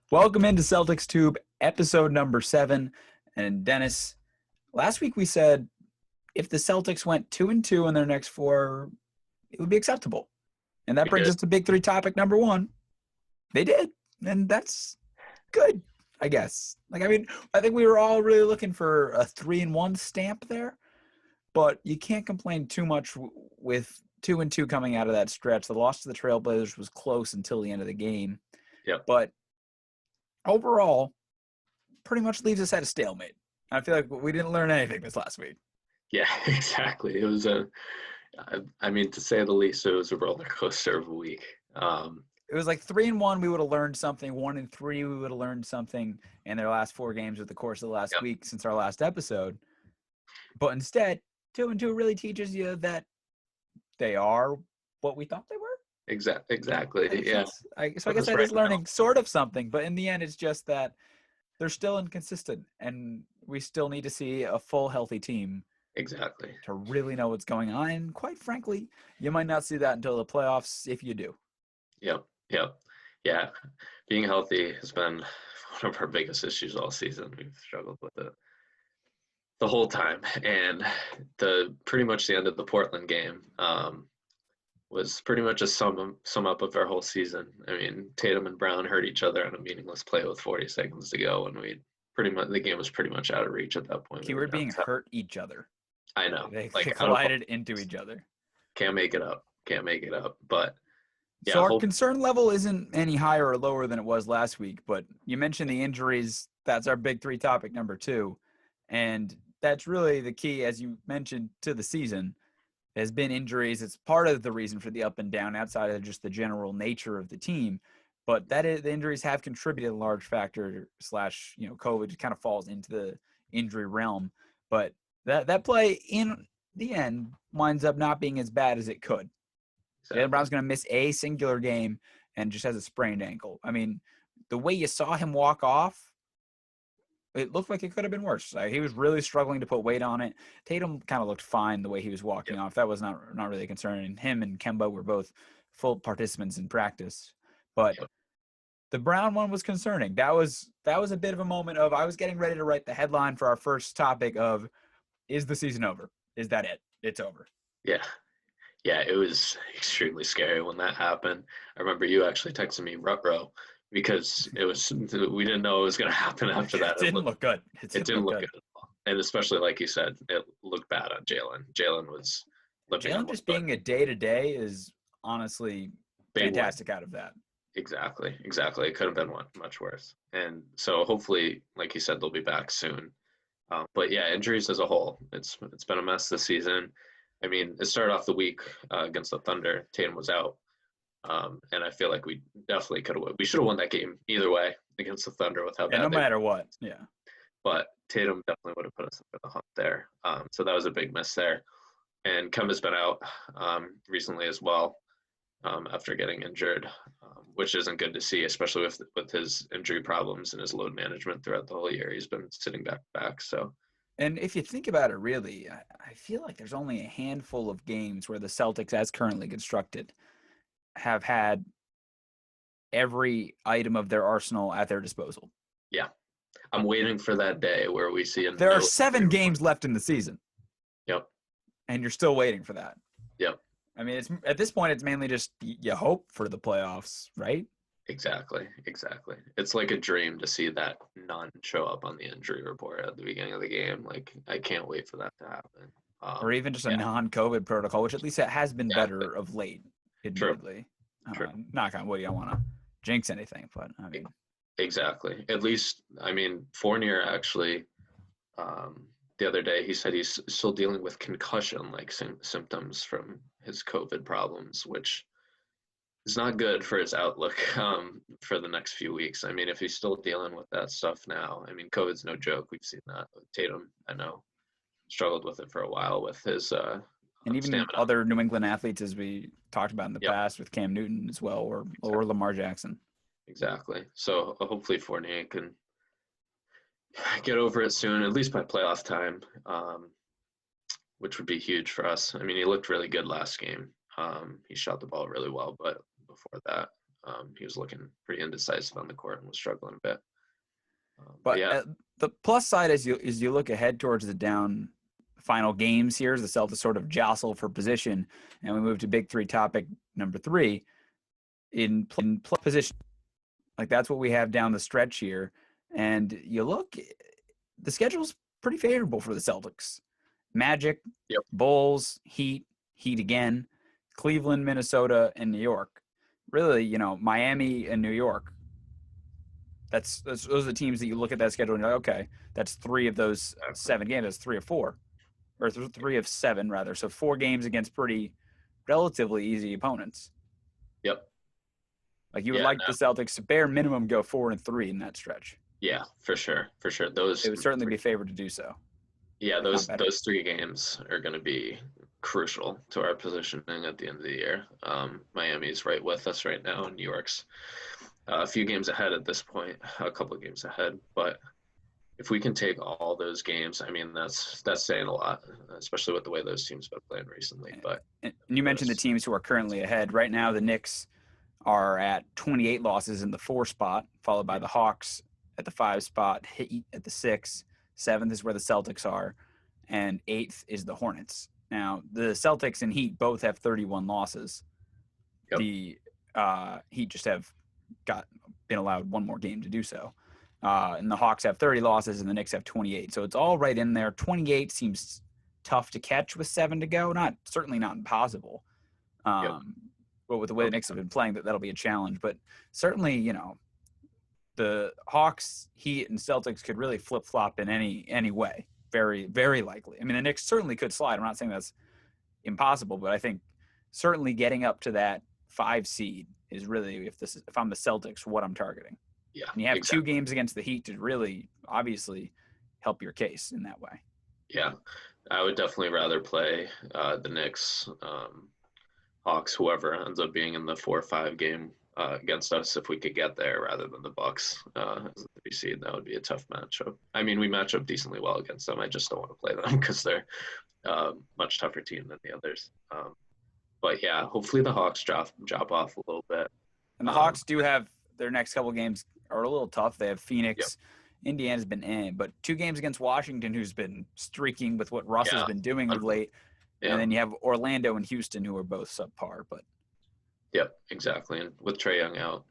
Welcome into Celtics Tube, episode number 7. And Dennis, last week we said if the Celtics went 2-2 in their next 4, it would be acceptable. And that We brings did. us to big 3 topic number 1. They did. And that's good, I guess. I think we were all really looking for a 3-1 stamp there. But you can't complain too much with 2-2 coming out of that stretch. The loss to the Trailblazers was close until the end of the game. Yep. But overall, pretty much leaves us at a stalemate. I feel like we didn't learn anything this last week. Yeah, exactly. It was to say the least, it was a roller coaster of a week. It was like 3-1, we would have learned something. 1-3, we would have learned something in their last 4 games over the course of the last week since our last episode. But instead, 2-2 really teaches you that they are what we thought they were. Exactly. Yeah. I guess that is learning sort of something, but in the end, it's just that they're still inconsistent, and we still need to see a full, healthy team. Exactly. To really know what's going on. And quite frankly, you might not see that until the playoffs if you do. Yep. Yeah. Being healthy has been one of our biggest issues all season. We've struggled with it the whole time. And pretty much the end of the Portland game was pretty much a sum up of our whole season. I mean, Tatum and Brown hurt each other on a meaningless play with 40 seconds to go, and the game was pretty much out of reach at that point. Keyword being hurt each other. I know. They collided into each other. Can't make it up. But yeah. So our concern level isn't any higher or lower than it was last week, but you mentioned the injuries. That's our big 3 topic number 2. And that's really the key, as you mentioned, to the season. Has been injuries. It's part of the reason for the up and down outside of just the general nature of the team. But the injuries have contributed a large factor / COVID kind of falls into the injury realm. But that play in the end winds up not being as bad as it could. Exactly. Jaylen Brown's going to miss a singular game and just has a sprained ankle. I mean, the way you saw him walk off, it looked like it could have been worse. He was really struggling to put weight on it. Tatum kind of looked fine the way he was walking off. That was not really a concern. And him and Kemba were both full participants in practice. But the Brown one was concerning. That was a bit of a moment of I was getting ready to write the headline for our first topic of, is the season over? Is that it? It's over. Yeah, it was extremely scary when that happened. I remember you actually texted me Ruh-roh because we didn't know it was going to happen after that. It didn't look good. It didn't look good at all. And especially, like you said, it looked bad on Jaylen. Jaylen just being a day-to-day is honestly fantastic out of that. Exactly. It could have been much worse. And so hopefully, like you said, they'll be back soon. But yeah, injuries as a whole, it's been a mess this season. I mean, it started off the week against the Thunder. Tatum was out. And I feel like we definitely we should have won that game either way against the Thunder with how bad no matter what. Yeah. But Tatum definitely would have put us up in the hunt there. So that was a big miss there. And Kemba's been out recently as well after getting injured, which isn't good to see, especially with his injury problems and his load management throughout the whole year. He's been sitting back. So. And if you think about it, really, I feel like there's only a handful of games where the Celtics, as currently constructed, have had every item of their arsenal at their disposal. Yeah. I'm waiting for that day where we see there are 7 games left in the season. Yep. And you're still waiting for that. Yep. I mean, at this point, it's mainly just you hope for the playoffs, right? Exactly. It's like a dream to see that none show up on the injury report at the beginning of the game. Like, I can't wait for that to happen. Or even just a non-COVID protocol, which at least it has been better of late, admittedly. True. Knock on wood, you don't want to jinx anything, but I mean. Exactly. At least, I mean, Fournier actually, the other day, he said he's still dealing with concussion-like symptoms from his COVID problems, which is not good for his outlook for the next few weeks. I mean, if he's still dealing with that stuff now, I mean, COVID's no joke. We've seen that. Tatum, I know, struggled with it for a while with his and even stamina. Other New England athletes, as we talked about in the past with Cam Newton as well, or Lamar Jackson. Exactly. So hopefully Fournier can get over it soon, at least by playoff time, which would be huge for us. I mean, he looked really good last game. He shot the ball really well, but before that, He was looking pretty indecisive on the court and was struggling a bit. But But yeah, the plus side as you look ahead towards the down final games here, as the Celtics sort of jostle for position, and we move to big three topic number 3 in position. Like that's what we have down the stretch here, and you look, the schedule's pretty favorable for the Celtics. Magic, yep, Bulls, Heat again, Cleveland, Minnesota, and New York. Really, Miami and New York. Those are the teams that you look at that schedule and you're like, okay, that's 3 of those exactly. 7 games. That's 3 of 4, or 3 of 7 rather. So 4 games against pretty relatively easy opponents. Yep. Like you would Yeah, like the Celtics to bare minimum go 4-3 in that stretch. yeah, for sure, for sure. They would certainly be favored to do so, yeah, if not better. those 3 games are going to be crucial to our positioning at the end of the year. Miami's right with us right now, and New York's a few games ahead at this point, a couple of games ahead. But if we can take all those games, I mean, that's saying a lot, especially with the way those teams have been playing recently. But And you mentioned the those, teams who are currently ahead. Right now, the Knicks are at 28 losses in the 4 spot, followed by the Hawks at the 5 spot, Heat at the 6. 7th is where the Celtics are, and 8th is the Hornets. Now, the Celtics and Heat both have 31 losses. yep, The Heat just have been allowed one more game to do so. And the Hawks have 30 losses, and the Knicks have 28. So it's all right in there. 28 seems tough to catch with 7 to go. Certainly not impossible. yep, But with the way the Knicks have been playing, that'll be a challenge. But certainly, the Hawks, Heat, and Celtics could really flip flop in any way. Very, very likely. I mean, the Knicks certainly could slide. I'm not saying that's impossible, but I think certainly getting up to that 5 seed is really, if I'm the Celtics, what I'm targeting. yeah, And you have exactly. 2 games against the Heat to really, obviously, help your case in that way. Yeah, I would definitely rather play the Knicks, Hawks, whoever ends up being in the 4 or 5 game against us if we could get there, rather than the Bucks as the 3 seed. That would be a tough matchup. I mean, we match up decently well against them. I just don't want to play them because they're much tougher team than the others. But yeah, hopefully the Hawks drop off a little bit. And the Hawks do have their next couple games are a little tough. They have Yep. Phoenix. Indiana's been in, but 2 games against Washington, who's been streaking with what Russ has Yeah. been doing of late. Yeah. And then you have Orlando and Houston, who are both subpar. But Yep, exactly. And with Trae Young out,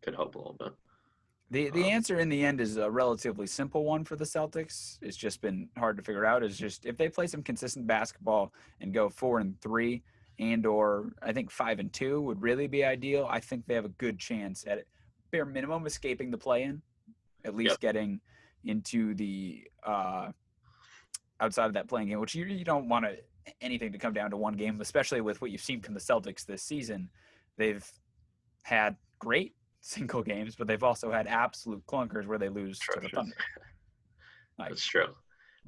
could help a little bit. the answer in the end is a relatively simple one for the Celtics. It's just been hard to figure out. Is just if they play some consistent basketball and go 4-3, or I think 5-2 would really be ideal. I think they have a good chance at it, bare minimum escaping the play-in, at least Yep. getting into the outside of that playing game, which you don't want anything to come down to one game, especially with what you've seen from the Celtics this season. They've had great single games, but they've also had absolute clunkers where they lose to the Thunder. Like, That's true.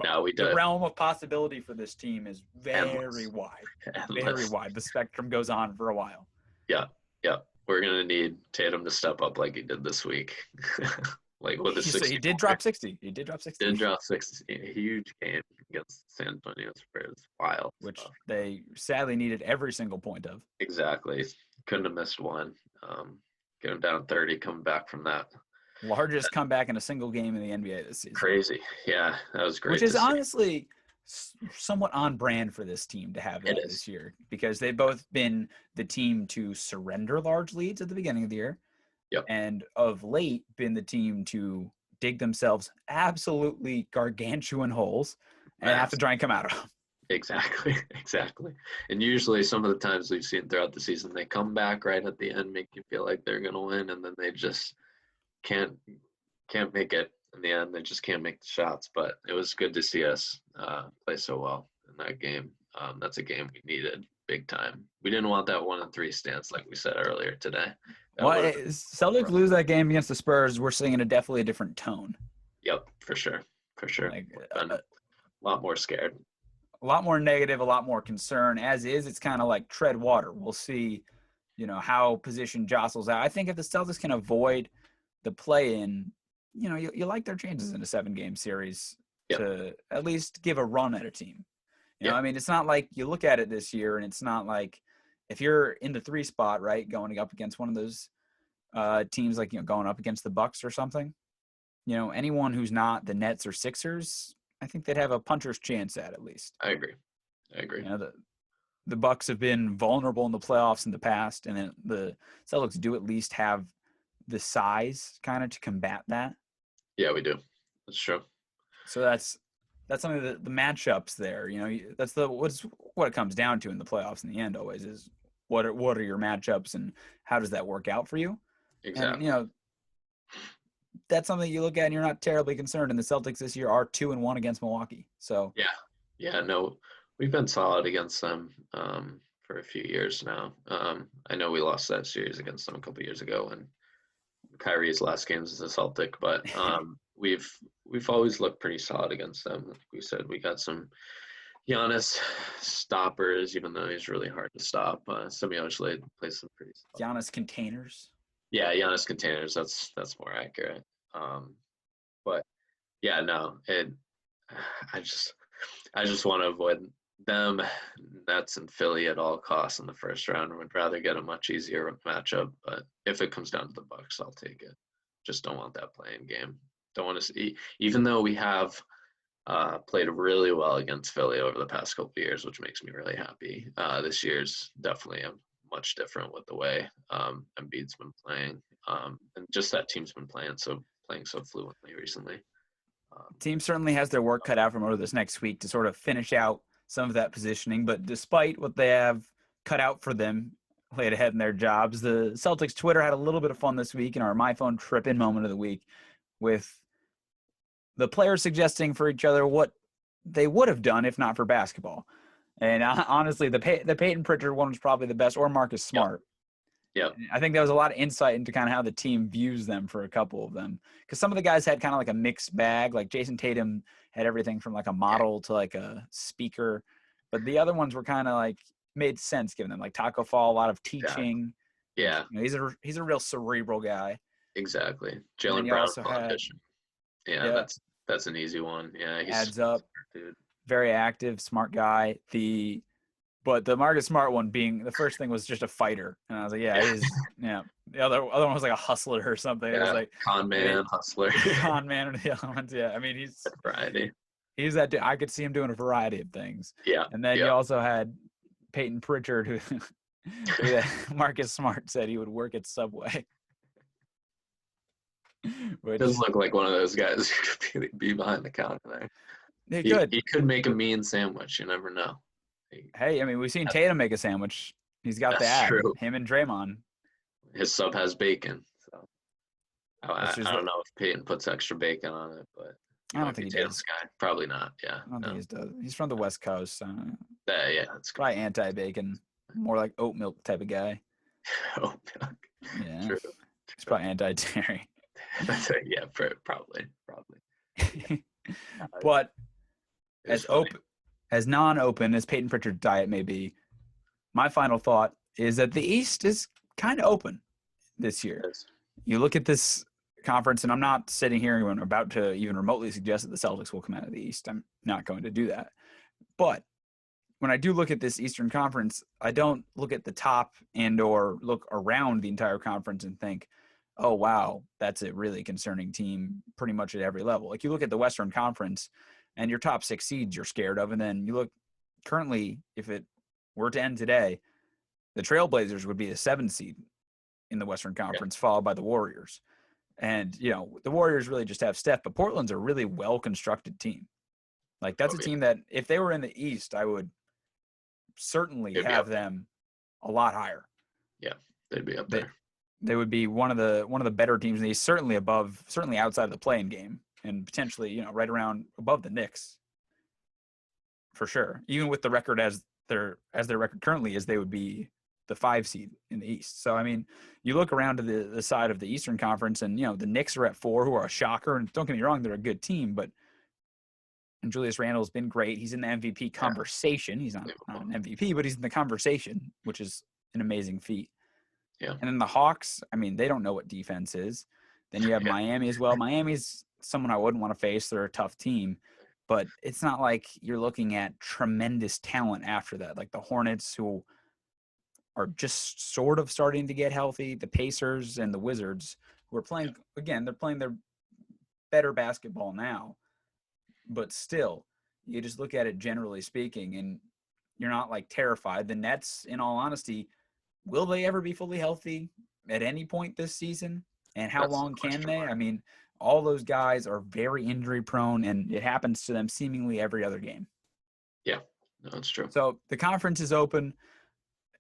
Now we the did. realm of possibility for this team is very Endless. wide, Endless. very wide. The spectrum goes on for a while. Yeah, yeah. We're gonna need Tatum to step up like he did this week, like with a 60. He did drop 60. He did drop 60. Did drop 60. A huge game against San Antonio Spurs. Wild. Which stuff. they sadly needed every single point of. Exactly. Couldn't have missed one. Get him down 30, coming back from that. Largest comeback in a single game in the NBA this season. Crazy. Yeah, that was great. Which is honestly somewhat on brand for this team to have that this year, because they've both been the team to surrender large leads at the beginning of the year. Yep. And of late been the team to dig themselves absolutely gargantuan holes and have to try and come out of them. Exactly. And usually some of the times we've seen throughout the season, they come back right at the end, make you feel like they're going to win, and then they just can't make it in the end. They just can't make the shots. But it was good to see us play so well in that game. That's a game we needed big time. We didn't want that 1-3 stance like we said earlier today. Celtics lose that game against the Spurs, we're seeing definitely a different tone. Yep, for sure. Like, a lot more scared. A lot more negative, a lot more concern. As is, it's kind of like tread water. We'll see, how position jostles out. I think if the Celtics can avoid the play-in, you like their chances in a 7-game series to at least give a run at a team. I mean, it's not like you look at it this year, and it's not like if you're in the 3 spot, right, going up against one of those teams like going up against the Bucks or something. Anyone who's not the Nets or Sixers, I think they'd have a puncher's chance at least. I agree. The Bucks have been vulnerable in the playoffs in the past, and then the Celtics do at least have the size kind of to combat that. Yeah, we do. That's true. So that's something that the matchups there. That's what it comes down to in the playoffs in the end. Always is what are your matchups and how does that work out for you? Exactly. And that's something you look at and you're not terribly concerned. And the Celtics this year are 2-1 against Milwaukee. So no, we've been solid against them for a few years now. I know we lost that series against them a couple years ago when Kyrie's last games as a Celtic, but we've always looked pretty solid against them. Like we said, we got some Giannis stoppers, even though he's really hard to stop. Semiosley plays some pretty solid. Giannis containers. Yeah, Giannis containers. That's more accurate. But yeah, no, I just want to avoid them, Nets and Philly at all costs in the first round. Would rather get a much easier matchup. But if it comes down to the Bucks, I'll take it. Just don't want that playing game. Don't want to see, even though we have played really well against Philly over the past couple of years, which makes me really happy. This year's definitely much different with the way Embiid's been playing, and just that team's been playing so fluently recently. Team certainly has their work cut out from over this next week to sort of finish out some of that positioning. But despite what they have cut out for them laid ahead in their jobs, the Celtics Twitter had a little bit of fun this week in our My Phone Trip-In moment of the week with the players suggesting for each other what they would have done if not for basketball. And honestly, the Peyton Pritchard one was probably the best, or Marcus Smart. Yep. I think there was a lot of insight into kind of how the team views them for a couple of them. Because some of the guys had kind of like a mixed bag. Like Jason Tatum had everything from like a model to like a speaker. But the other ones were kind of like made sense given them. Like Taco Fall, a lot of teaching. Yeah. He's a real cerebral guy. Exactly. Jaylen Brown politician. Yeah, that's an easy one. Yeah, he's adds up. Dude. Very active, smart guy. But the Marcus Smart one being the first thing was just a fighter, and I was like, yeah. The other one was like a hustler or something. Yeah, it was like con man, hustler, con man, or the other ones. Yeah, I mean he's variety. He's that dude. I could see him doing a variety of things. Yeah, and then you also had Peyton Pritchard, who Marcus Smart said he would work at Subway. Which doesn't look like one of those guys who could be behind the counter there. He could make a mean sandwich. You never know. Hey, I mean, we've seen Tatum make a sandwich. He's got that. True. Him and Draymond. His sub has bacon. So I don't know if Peyton puts extra bacon on it, but I don't think he does. Guy. Probably not. Yeah. I don't think he does. He's from the West Coast. Yeah, that's probably anti-bacon. More like oat milk type of guy. Oat milk. Yeah. True. He's probably anti-dairy. Yeah, probably. But as non-open as Peyton Pritchard's diet may be, my final thought is that the East is kind of open this year. You look at this conference, and I'm not sitting here and about to even remotely suggest that the Celtics will come out of the East. I'm not going to do that. But when I do look at this Eastern Conference, I don't look at the top and or look around the entire conference and think, oh, wow, that's a really concerning team pretty much at every level. Like you look at the Western Conference and your top 6 seeds you're scared of. And then you look currently, if it were to end today, the Trailblazers would be the 7 seed in the Western Conference, followed by the Warriors. And, the Warriors really just have Steph, but Portland's a really well-constructed team. Like that's a team that if they were in the East, I would certainly have them a lot higher. Yeah, they'd be up there. They would be one of the better teams in the East, certainly outside of the play-in game. And potentially, right around above the Knicks, for sure. Even with the record as their record currently is, they would be the 5 seed in the East. So I mean, you look around to the side of the Eastern Conference, and the Knicks are at 4, who are a shocker. And don't get me wrong, they're a good team, and Julius Randle's been great. He's in the MVP conversation. He's not an MVP, but he's in the conversation, which is an amazing feat. Yeah. And then the Hawks, I mean, they don't know what defense is. Then you have Miami as well. Miami's someone I wouldn't want to face. They're a tough team, but it's not like you're looking at tremendous talent after that. Like the Hornets, who are just sort of starting to get healthy. The Pacers and the Wizards, who are playing, again, they're playing their better basketball now, but still, you just look at it generally speaking, and you're not like terrified. The Nets, in all honesty, will they ever be fully healthy at any point this season? And how That's the long can question they? mark. I mean, all those guys are very injury prone, and it happens to them seemingly every other game. Yeah, no, that's true. So the conference is open.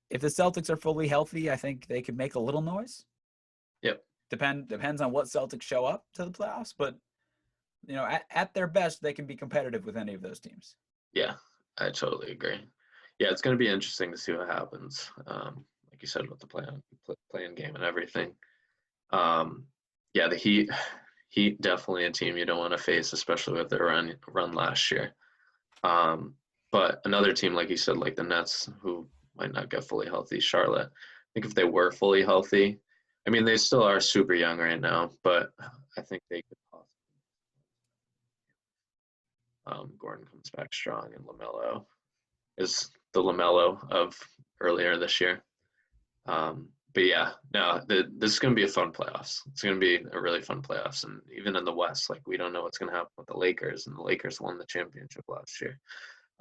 If the Celtics are fully healthy, I think they could make a little noise. Yep. Depends on what Celtics show up to the playoffs, but at their best, they can be competitive with any of those teams. Yeah, I totally agree. Yeah, it's going to be interesting to see what happens. Like you said, with the playing game and everything. Yeah, the Heat definitely a team you don't want to face, especially with their run last year. But another team, like you said, like the Nets, who might not get fully healthy, Charlotte. I think if they were fully healthy, I mean, they still are super young right now, but I think they could possibly. Gordon comes back strong, and LaMelo is the LaMelo of earlier this year. But yeah, no, this is going to be a fun playoffs. It's going to be a really fun playoffs, and even in the West, like we don't know what's going to happen with the Lakers, and the Lakers won the championship last year,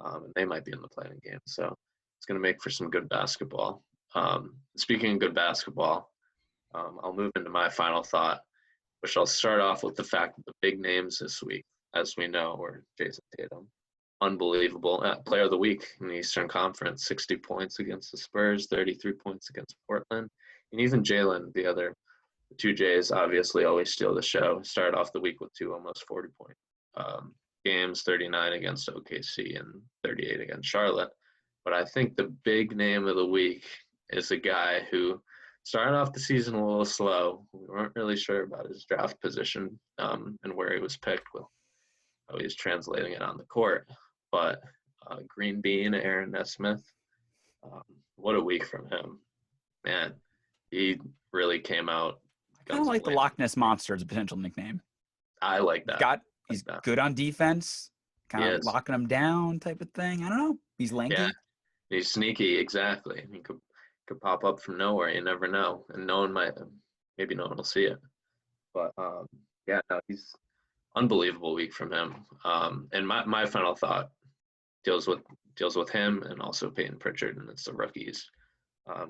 and they might be in the playing game. So it's going to make for some good basketball. Speaking of good basketball, I'll move into my final thought, which I'll start off with the fact that the big names this week, as we know, were Jason Tatum, unbelievable player of the week in the Eastern Conference, 60 points against the Spurs, 33 points against Portland, and even Jalen, the two Jays, obviously always steal the show. Started off the week with two almost 40-point games, 39 against OKC and 38 against Charlotte. But I think the big name of the week is a guy who started off the season a little slow. We weren't really sure about his draft position and where he was picked with how he's translating it on the court. But Green Bean, Aaron Nesmith, what a week from him. Man, he really came out. I kind of like the Loch Ness Monster as a potential nickname. I like that. He's good on defense, kind of locking them down type of thing. I don't know. He's lanky. Yeah, he's sneaky, exactly. He could pop up from nowhere. You never know, and maybe no one will see it. But yeah, no, he's unbelievable week from him. And my final thought deals with him and also Peyton Pritchard, and it's the rookies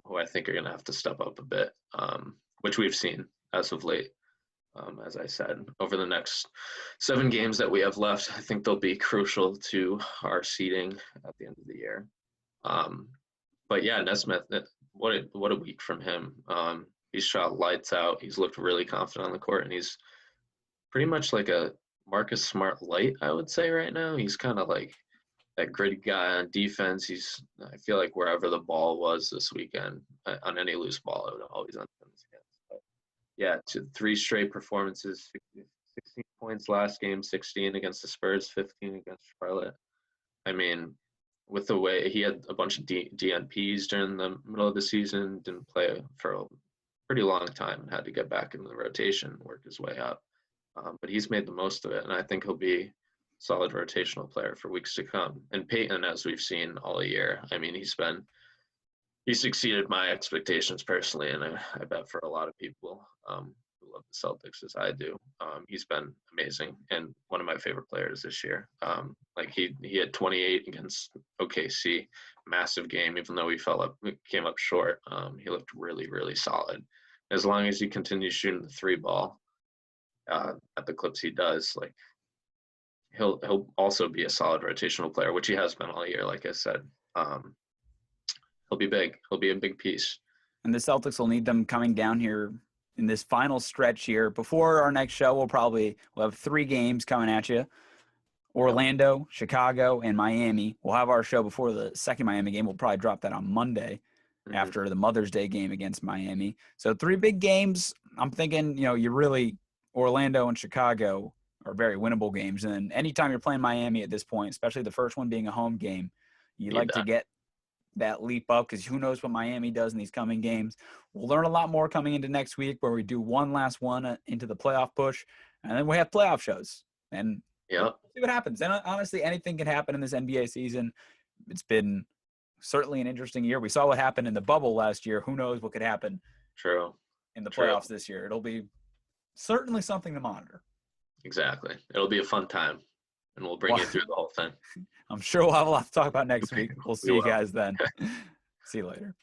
who I think are going to have to step up a bit, which we've seen as of late. As I said, over the next 7 games that we have left, I think they'll be crucial to our seeding at the end of the year. But yeah, Nesmith, what a week from him. He's shot lights out. He's looked really confident on the court, and he's pretty much like a Marcus Smart light, I would say right now. He's kind of like that gritty guy on defense. I feel like wherever the ball was this weekend, on any loose ball, it would always end up in his hands. But yeah, 3 straight performances, 16 points last game, 16 against the Spurs, 15 against Charlotte. I mean, with the way he had a bunch of DNPs during the middle of the season, didn't play for a pretty long time and had to get back into the rotation, work his way up. But he's made the most of it, and I think he'll be a solid rotational player for weeks to come. And Peyton, as we've seen all year, I mean, he's exceeded my expectations personally, and I bet for a lot of people who love the Celtics as I do. He's been amazing and one of my favorite players this year. Like he had 28 against OKC, massive game, even though he came up short. He looked really, really solid. As long as he continues shooting the 3 ball at the clips he does, like he'll also be a solid rotational player, which he has been all year. Like I said, he'll be big. He'll be a big piece. And the Celtics will need them coming down here in this final stretch here. Before our next show, we'll have 3 games coming at you. Orlando, Chicago, and Miami. We'll have our show before the second Miami game. We'll probably drop that on Monday after the Mother's Day game against Miami. So 3 big games. I'm thinking, Orlando and Chicago are very winnable games. And anytime you're playing Miami at this point, especially the first one being a home game, you like to get that leap up because who knows what Miami does in these coming games. We'll learn a lot more coming into next week where we do one last one into the playoff push, and then we have playoff shows. And we'll see what happens. And honestly, anything can happen in this NBA season. It's been certainly an interesting year. We saw what happened in the bubble last year. Who knows what could happen True. in the True. playoffs this year? It'll be certainly something to monitor. Exactly. It'll be a fun time, and we'll bring Well, you through the whole thing. I'm sure we'll have a lot to talk about next week. We'll We see you will. guys then. See you later.